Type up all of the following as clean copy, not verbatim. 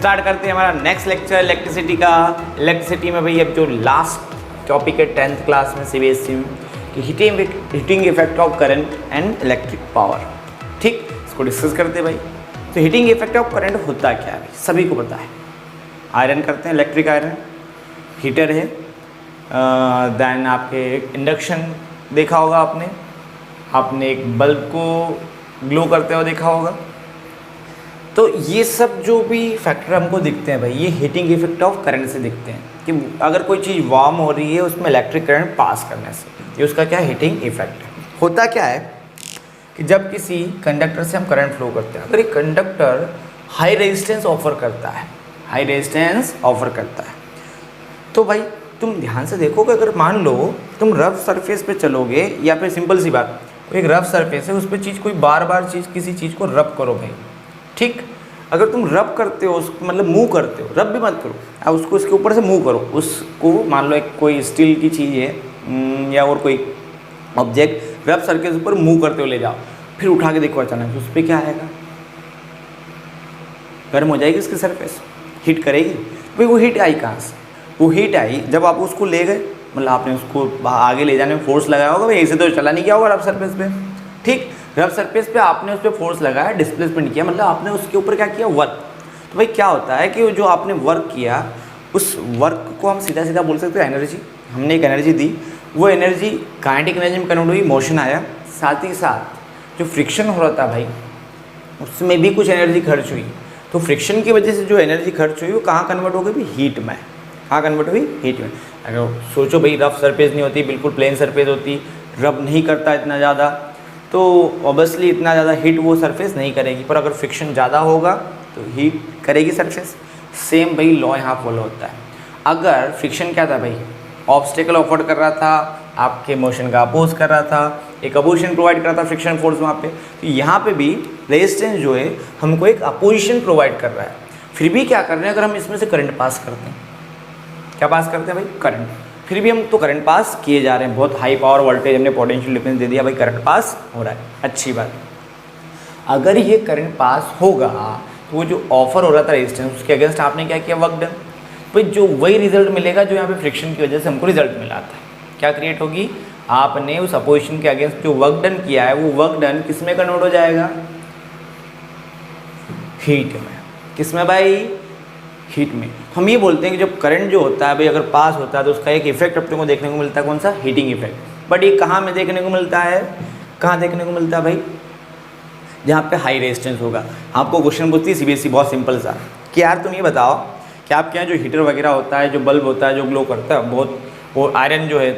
Start करते हैं हमारा नेक्स्ट लेक्चर इलेक्ट्रिसिटी का। इलेक्ट्रिसिटी में भाई अब जो लास्ट टॉपिक है 10th क्लास में सीबीएसई में कि heating effect of current and electric power. ठीक, इसको डिस्कस करते हैं भाई। तो हीटिंग इफेक्ट ऑफ करंट होता क्या है भाई, सभी को पता है। आयरन करते हैं, इलेक्ट्रिक आयरन हीटर है। देन आपके इंडक्शन देखा होगा आपने एक बल्ब को ग्लो करते हुए देखा होगा। तो ये सब जो भी फैक्टर हमको दिखते हैं भाई, ये हीटिंग इफेक्ट ऑफ करंट से दिखते हैं कि अगर कोई चीज़ वार्म हो रही है उसमें इलेक्ट्रिक करंट पास करने से, ये उसका क्या हीटिंग इफेक्ट है। होता क्या है कि जब किसी कंडक्टर से हम करंट फ्लो करते हैं, अगर एक कंडक्टर हाई रेजिस्टेंस ऑफर करता है तो भाई तुम ध्यान से देखोगे, अगर मान लो तुम रफ सरफेस पे चलोगे या फिर सिंपल सी बात, एक रफ सरफेस है उस पर चीज़ कोई बार बार किसी चीज़ को रब करो भाई। ठीक, अगर तुम रब करते हो उसको, मतलब मूव करते हो, रब भी मत करो, अब उसको इसके ऊपर से मूव करो। उसको मान लो एक कोई स्टील की चीज़ है या और कोई ऑब्जेक्ट रब सरफेस ऊपर मूव करते हो ले जाओ, फिर उठा के देखो अचानक उस पर क्या आएगा, गर्म हो जाएगी उसकी सरफेस, हीट करेगी। भाई वो हीट आई कहाँ से? वो हीट आई जब आप उसको ले गए, मतलब आपने उसको आगे ले जाने में फोर्स लगाया होगा भाई, ऐसे तो चला नहीं गया होगा रफ सरफेस पे। ठीक, रफ सरफेस पे आपने उस पर फोर्स लगाया, डिस्प्लेसमेंट किया, मतलब आपने उसके ऊपर क्या किया, वर्क। तो भाई क्या होता है कि जो आपने वर्क किया उस वर्क को हम सीधा सीधा बोल सकते हैं एनर्जी। हमने एक एनर्जी दी, वो एनर्जी काइनेटिक एनर्जी में कन्वर्ट हुई, मोशन आया, साथ ही साथ जो फ्रिक्शन हो रहा था भाई उसमें भी कुछ एनर्जी खर्च हुई। तो फ्रिक्शन की वजह से जो एनर्जी खर्च हुई वो कहाँ कन्वर्ट हो गई भाई, हीट में। कहाँ कन्वर्ट हुई, हीट में। अगर सोचो भाई रफ सरफेस नहीं होती, बिल्कुल प्लेन सरफेस होती, रब नहीं करता इतना ज़्यादा, तो ऑब्वियसली इतना ज़्यादा हीट वो सरफेस नहीं करेगी। पर अगर फ्रिक्शन ज़्यादा होगा तो हीट करेगी सरफेस। सेम भाई लॉ यहाँ फॉलो होता है। अगर फ्रिक्शन क्या था भाई, ऑब्स्टेकल ऑफर कर रहा था, आपके मोशन का अपोज कर रहा था, एक अपोजिशन प्रोवाइड कर रहा था फ्रिक्शन फोर्स वहाँ पे, तो यहाँ पे भी रेजिस्टेंस जो है हमको एक अपोजिशन प्रोवाइड कर रहा है। फिर भी क्या कर रहे हैं, अगर हम इसमें से करंट पास करते हैं, क्या पास करते हैं भाई, करंट, फिर भी हम तो करंट पास किए जा रहे हैं, बहुत हाई पावर वोल्टेज हमने पोटेंशियल डिफरेंस दे दिया भाई, करंट पास हो रहा है, अच्छी बात। अगर ये करंट पास होगा तो वो जो ऑफर हो रहा था रेजिस्टेंस, उसके अगेंस्ट आपने क्या किया, वर्क डन। भाई जो वही रिजल्ट मिलेगा जो यहाँ पे फ्रिक्शन की वजह से हमको रिजल्ट मिला था। क्या क्रिएट होगी, आपने उस अपोजिशन के अगेंस्ट जो वर्क डन किया है वो वर्क डन किस में कन्वर्ट हो जाएगा, हीट में। किस में भाई, हीट में। हम ये बोलते हैं कि जब करंट जो होता है भाई अगर पास होता है तो उसका एक इफेक्ट अपने को देखने को मिलता है, कौन सा, हीटिंग इफेक्ट। बट ये कहाँ में देखने को मिलता है, कहाँ देखने को मिलता है भाई, जहाँ पे हाई रेजिस्टेंस होगा। आपको क्वेश्चन पूछती है सीबीएसई बहुत सिंपल सा कि यार तुम ये बताओ कि आपके यहाँ जो हीटर वगैरह होता है, जो बल्ब होता है जो ग्लो करता है बहुत, वो आयरन जो है,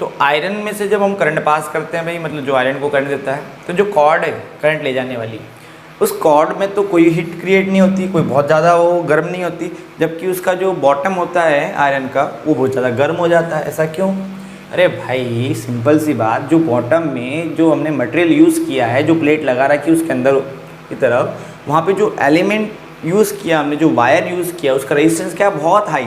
तो आयरन में से जब हम करंट पास करते हैं भाई, मतलब जो आयरन को करंट देता है, तो जो कॉर्ड है करंट ले जाने वाली, उस कॉर्ड में तो कोई हीट क्रिएट नहीं होती, कोई बहुत ज़्यादा वो गर्म नहीं होती, जबकि उसका जो बॉटम होता है आयरन का वो बहुत ज़्यादा गर्म हो जाता है। ऐसा क्यों? अरे भाई सिंपल सी बात, जो बॉटम में जो हमने मटेरियल यूज़ किया है, जो प्लेट लगा रखी है उसके अंदर की तरफ, वहाँ पे जो एलिमेंट यूज़ किया हमने, जो वायर यूज़ किया, उसका रेजिस्टेंस क्या, बहुत हाई।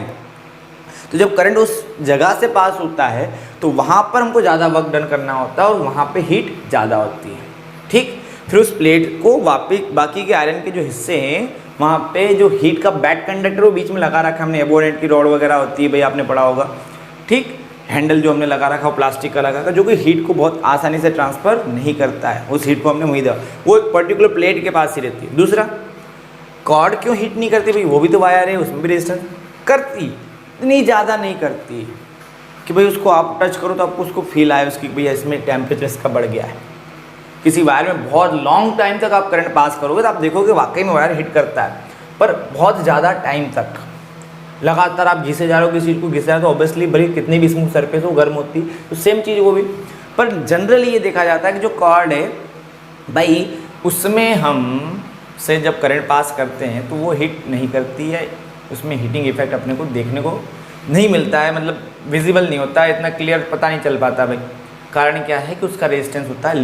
तो जब करंट उस जगह से पास होता है तो वहाँ पर हमको ज़्यादा वर्क डन करना होता है और वहाँ पर हीट ज़्यादा होती है। ठीक, फिर उस प्लेट को बाकी के आयरन के जो हिस्से हैं वहाँ पे जो हीट का बैक कंडक्टर वो बीच में लगा रखा है हमने, एबोनेट की रॉड वगैरह होती है भाई, आपने पढ़ा होगा। ठीक, हैंडल जो हमने लगा रखा है प्लास्टिक का लगा रखा, जो कि हीट को बहुत आसानी से ट्रांसफ़र नहीं करता है, उस हीट को हमने वहीं दिया, वो एक पर्टिकुलर प्लेट के पास ही रहती है। दूसरा, कॉर्ड क्यों हीट नहीं करती भाई, वो भी तो वायर है, उसमें भी रेजिस्टेंस करती, इतनी ज़्यादा नहीं करती कि भाई उसको आप टच करो तो आपको उसको फील आए उसकी भैया इसमें टेम्परेचर इसका बढ़ गया है। किसी वायर में बहुत लॉन्ग टाइम तक आप करंट पास करोगे तो आप देखोगे वाकई में वायर हिट करता है, पर बहुत ज़्यादा टाइम तक लगातार आप घिसे जा रहे हो, किसी चीज़ को घिसे जा रहे हो तो ऑब्वियसली भले कितनी भी स्मूथ सरफेस हो गर्म होती, तो सेम चीज़ वो भी। पर जनरली ये देखा जाता है कि जो कॉर्ड है भाई उसमें हम से जब करंट पास करते हैं तो वो हिट नहीं करती है, उसमें हीटिंग इफेक्ट अपने को देखने को नहीं मिलता है, मतलब विजिबल नहीं होता है, इतना क्लियर पता नहीं चल पाता भाई। कारण क्या है कि उसका रेजिस्टेंस होता है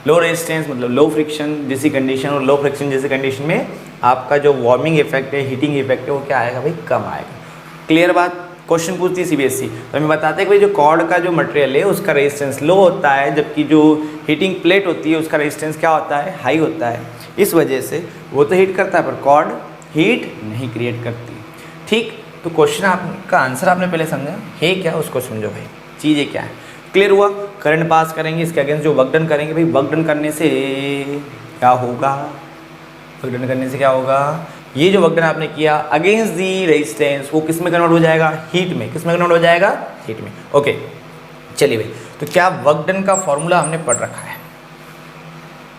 लो रेजिस्टेंस, मतलब लो फ्रिक्शन जैसी कंडीशन, और लो फ्रिक्शन जैसी कंडीशन में आपका जो वार्मिंग इफेक्ट है, हीटिंग इफेक्ट है, वो क्या आएगा भाई, कम आएगा। क्लियर बात। क्वेश्चन पूछती है सीबीएसई, तो हमें बताते हैं कि भाई जो कॉर्ड का जो मटेरियल है उसका रेजिस्टेंस लो होता है, जबकि जो हीटिंग प्लेट होती है उसका रेजिस्टेंस क्या होता है, हाई होता है। इस वजह से वो तो हीट करता है पर कॉर्ड हीट नहीं क्रिएट करती। ठीक, तो क्वेश्चन आपका आंसर आपने पहले समझा है क्या, उसको समझो भाई, चीज़ें क्या है। क्लियर हुआ? करंट पास करेंगे, इसके अगेंस्ट जो वर्क डन करेंगे भाई, वर्क डन करने से क्या होगा, वर्क डन करने से क्या होगा, ये जो वर्क डन आपने किया अगेंस्ट दी रेजिस्टेंस वो किस में कन्वर्ट हो जाएगा, हीट में। किस में कन्वर्ट हो जाएगा, हीट में। ओके चलिए भाई, तो क्या वर्क डन का फॉर्मूला हमने पढ़ रखा है?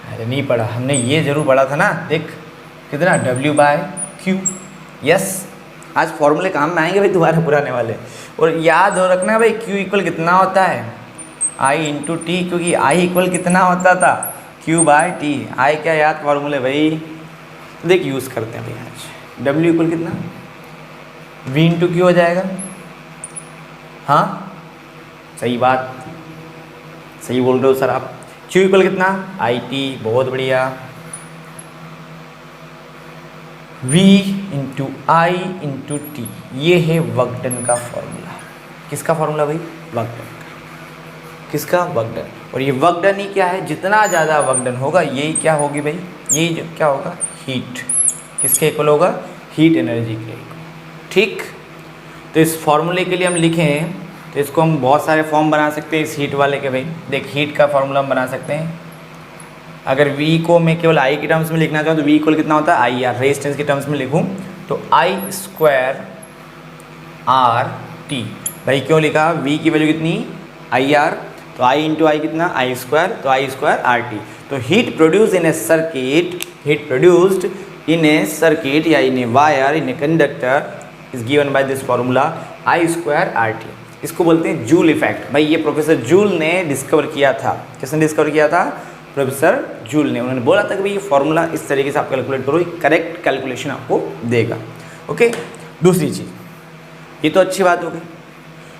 अरे नहीं पढ़ा, हमने ये जरूर पढ़ा था ना, देख कितना W/Q। यस, आज फॉर्मूले काम में आएंगे भाई दोबारा पुराने वाले। और याद हो रखना भाई Q इक्वल कितना होता है, I इंटू टी, क्योंकि I इक्वल कितना होता था, Q/T। I क्या याद फॉर्मूले भाई, देख यूज़ करते हैं भाई आज। W इक्वल कितना, V इंटू Q हो जाएगा। हाँ सही बात, सही बोल रहे हो सर आप। Q इक्वल कितना, IT, बहुत बढ़िया। V into I into T, ये है वर्क डन का फॉर्मूला। किसका फॉर्मूला भाई, वर्क डन का। किसका, वर्क डन। और ये वर्क डन ही क्या है, जितना ज़्यादा वर्क डन होगा यही क्या होगी भाई, यही जो क्या होगा, हीट। किसके इक्वल होगा, हीट एनर्जी के इक्वल। ठीक, तो इस फॉर्मूले के लिए हम लिखें तो इसको हम बहुत सारे फॉर्म बना सकते हैं इस हीट वाले के भाई। देख हीट का फॉर्मूला हम बना सकते हैं, अगर V को मैं केवल I की टर्म्स में लिखना चाहूँ तो V इक्वल कितना होता है, IR। रेजिस्टेंस की टर्म्स में लिखूँ तो I² RT। भाई क्यों लिखा, V की वैल्यू कितनी, IR, तो I इंटू आई कितना, I², तो I² RT। तो heat produce in a circuit, heat produced in a circuit या in a wire in a conductor is given by this formula I² RT। इसको बोलते हैं जूल इफेक्ट। भाई ये प्रोफेसर जूल ने डिस्कवर किया था। किसने डिस्कवर किया था, प्रोफेसर जूल ने। उन्होंने बोला था कि भाई ये फॉर्मूला इस तरीके से आप कैलकुलेट करो, करेक्ट कैलकुलेशन आपको देगा। ओके, दूसरी चीज़, ये तो अच्छी बात हो गई।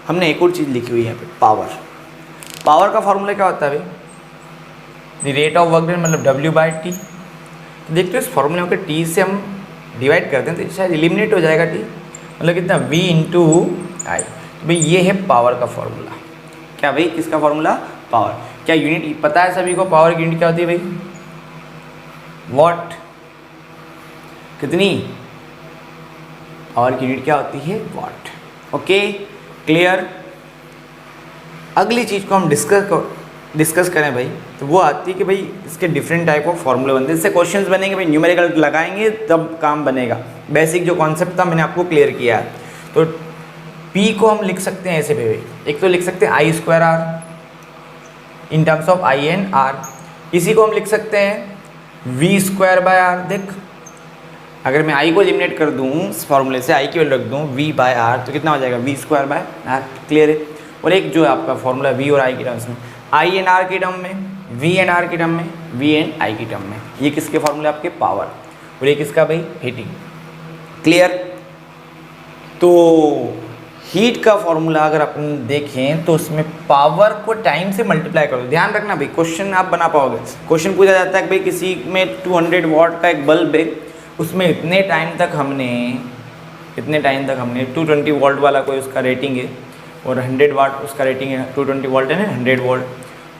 हमने एक और चीज़ लिखी हुई है यहाँ पे, पावर। पावर का फॉर्मूला क्या होता है भाई, the rate of work done मतलब W/T। देखते हो इस फॉर्मूले को T से हम डिवाइड करते हैं तो शायद एलिमिनेट हो जाएगा T, मतलब कितना, V इंटू आई। तो भाई ये है पावर का फॉर्मूला। क्या भाई, किसका फॉर्मूला, पावर। क्या यूनिट पता है सभी को, पावर की यूनिट क्या होती है भाई, वॉट। कितनी, पावर की यूनिट क्या होती है, वॉट। Okay clear. अगली चीज़ को हम डिस्कस करें भाई, तो वो आती है कि भाई इसके डिफरेंट टाइप ऑफ फॉर्मूले बनते हैं। इससे क्वेश्चंस बनेंगे भाई, न्यूमेरिकल लगाएंगे तब काम बनेगा। बेसिक जो कॉन्सेप्ट था मैंने आपको क्लियर किया है। तो P को हम लिख सकते हैं ऐसे भाई, एक तो लिख सकते हैं I² R in terms of I and R। इसी को हम लिख सकते हैं V²/R। देख अगर मैं I को एलिमिनेट कर दूँ इस फॉर्मूले से, I की वैल्यू रख दूँ V/R, तो कितना हो जाएगा, V²/R। क्लियर है। और एक जो है आपका फॉर्मूला V और I की टर्म्स में, I एंड R की टर्म में, V एंड R की टर्म में, V एंड I की टर्म में। ये किसके फॉर्मूले, आपके पावर। और ये किसका भाई, हीटिंग। क्लियर। तो हीट का फॉर्मूला अगर अपन देखें तो उसमें पावर को टाइम से मल्टीप्लाई करो। ध्यान रखना भाई, क्वेश्चन आप बना पाओगे। क्वेश्चन पूछा जाता है कि भाई किसी में 200 वॉट का एक बल्ब है, उसमें इतने टाइम तक हमने 220 वोल्ट वाला कोई उसका रेटिंग है और 100 वाट उसका रेटिंग है। 220 वोल्ट है ना, 100 वोल्ट,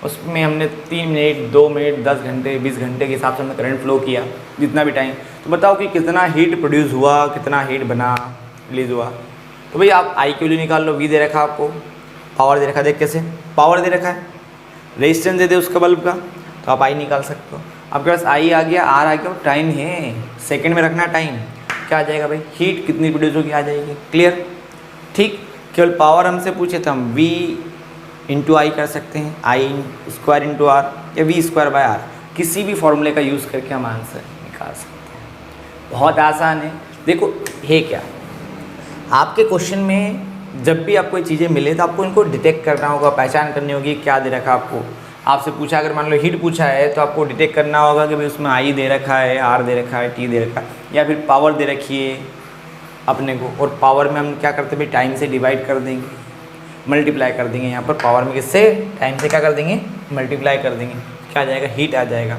उसमें हमने 3 मिनट, 2 मिनट, 10 घंटे, 20 घंटे के हिसाब से हमने करंट फ्लो किया, जितना भी टाइम। तो बताओ कि कितना हीट प्रोड्यूस हुआ, कितना हीट बना, रिलीज हुआ। तो भाई आप I की वैल्यू निकाल लो। V दे रखा आपको, पावर दे रखा, देख कैसे पावर दे रखा है, रेजिस्टेंस दे दे उसका बल्ब का, तो आप I निकाल सकते हो। आपके पास I आ गया, R आ गया, टाइम है, सेकंड में रखना टाइम, क्या आ जाएगा भाई, हीट कितनी प्रोड्यूस होगी आ जाएगी। क्लियर। ठीक, केवल पावर हमसे पूछे तो हम V इंटू I कर सकते हैं, I² इंटू R या V²/R, किसी भी फॉर्मूले का यूज़ करके हम आंसर निकाल सकते हैं। बहुत आसान है। देखो है क्या, आपके क्वेश्चन में जब भी आपको ये चीज़ें मिले तो आपको इनको डिटेक्ट करना होगा, पहचान करनी होगी क्या दे रखा आपको। आपसे पूछा, अगर मान लो हीट पूछा है तो आपको डिटेक्ट करना होगा कि भाई उसमें I दे रखा है, R दे रखा है, T दे रखा है, या फिर पावर दे रखी है अपने को। और पावर में हम क्या करते हैं भाई, टाइम से डिवाइड कर देंगे, मल्टीप्लाई कर देंगे। यहाँ पर पावर में किससे, टाइम से क्या कर देंगे, मल्टीप्लाई कर देंगे, क्या आ जाएगा, हीट आ जाएगा।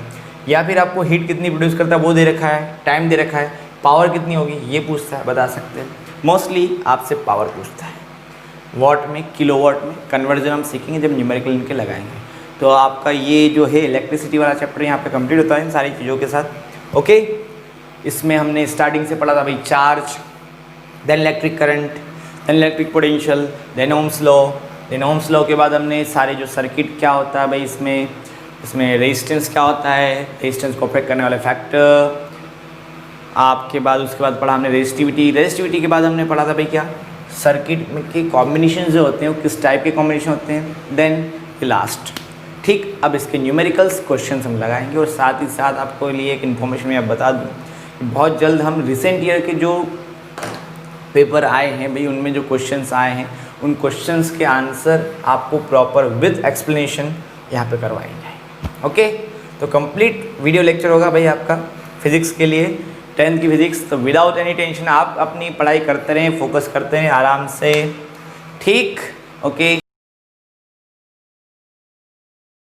या फिर आपको हीट कितनी प्रोड्यूस करता है वो दे रखा है, टाइम दे रखा है, पावर कितनी होगी ये पूछता है, बता सकते हैं। मोस्टली आपसे पावर पूछता है, वॉट में, किलोवाट में कन्वर्जन हम सीखेंगे जब न्यूमेरिकल इनके लगाएंगे। तो आपका ये जो है इलेक्ट्रिसिटी वाला चैप्टर यहाँ पे कंप्लीट होता है इन सारी चीज़ों के साथ। ओके, इसमें हमने स्टार्टिंग से पढ़ा था भाई charge, then electric current, then electric potential, then Ohm's law. Then Ohm's law के बाद हमने सारे जो सर्किट क्या होता है भाई इसमें रेजिस्टेंस क्या होता है, रेजिस्टेंस को अफेक्ट करने वाले फैक्टर। आपके बाद उसके बाद पढ़ा हमने रेजिस्टिविटी के बाद हमने पढ़ा था भाई क्या, सर्किट के कॉम्बिनेशन जो होते हैं वो किस टाइप के कॉम्बिनेशन होते हैं। देन लास्ट, ठीक, अब इसके न्यूमेरिकल्स क्वेश्चन हम लगाएंगे और साथ ही साथ आपको लिए एक इन्फॉर्मेशन मैं बता दूँ कि बहुत जल्द हम रिसेंट ईयर के जो पेपर आए हैं भाई उनमें जो क्वेश्चंस आए हैं उन क्वेश्चंस के आंसर आपको प्रॉपर विद एक्सप्लेनेशन यहाँ पे करवाएंगे। ओके, तो कंप्लीट वीडियो लेक्चर होगा भाई आपका फिज़िक्स के लिए, 10th की फिज़िक्स। तो विदाउट एनी टेंशन आप अपनी पढ़ाई करते रहें, फोकस करते रहें आराम से, ठीक। ओके,